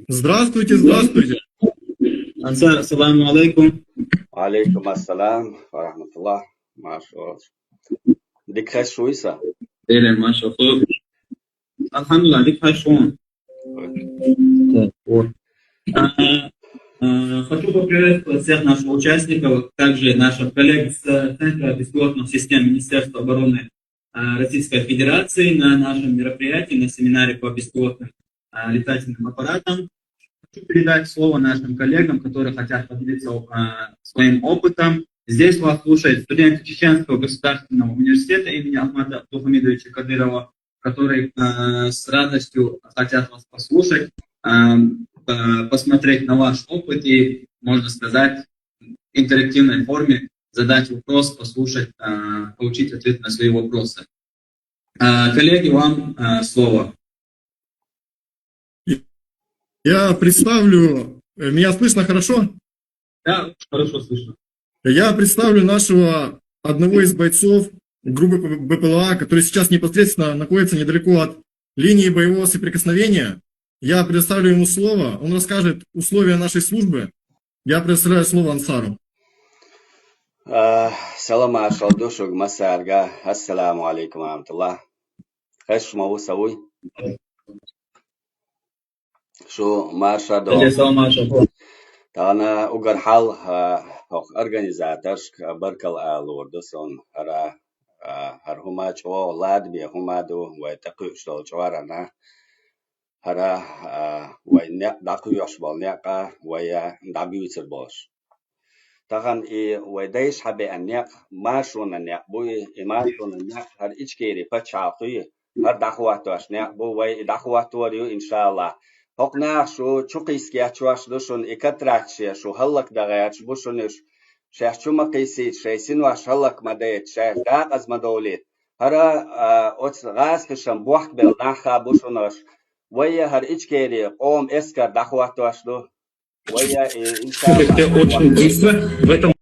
Здравствуйте, здравствуйте. Ансар, ассаламу алейкум. Алейкум ассалам, варахматуллах, машаллах. Дикхай шуйса. Эйлен, машаллах. Алхамдулилlah, дикхай шуон. Хочу поприветствовать всех наших участников, также наших коллег с Центра беспилотных систем Министерства обороны Российской Федерации на нашем мероприятии, на семинаре по беспилотным летательным аппаратам. Хочу передать слово нашим коллегам, которые хотят поделиться своим опытом. Здесь вас слушают студенты Чеченского государственного университета имени Ахмада Абдулхамидовича Кадырова, которые с радостью хотят вас послушать, посмотреть на ваш опыт и, можно сказать, в интерактивной форме задать вопрос, послушать, получить ответ на свои вопросы. Коллеги, вам слово. Я представлю... Меня слышно хорошо? Да, хорошо слышно. Я представлю нашего одного из бойцов группы БПЛА, который сейчас непосредственно находится недалеко от линии боевого соприкосновения. Я предоставлю ему слово, он расскажет условия нашей службы. Я предоставляю слово Ансару. Салам ашалдушуг масарга. Ассаламу алейкум амтуллах. Хэш мау сауй. Шо марша до. Тана угархал организаторш баркал алурдусон ара хархума чо ладби хумаду ва тaqu штол чварана ара ва не дaqu яшбалняка ва я дабюцер бош. Tagan e wedais habe anyak marshon anyak boy e marshon anyak har ichkeri pachaqi har dakhwat ashnak bo way dakhwat wariyo inshallah hokna sho chuqiski achwash doshon ekatrakshi sho halak dagach boshonish shachuma qisi shaysin wash halak madayet shach daqaz madolit hara ots gas khisham buaq bel nakha boshonosh way har ichkeri qom eskar dakhwat ashdo. Ты очень быстро в этом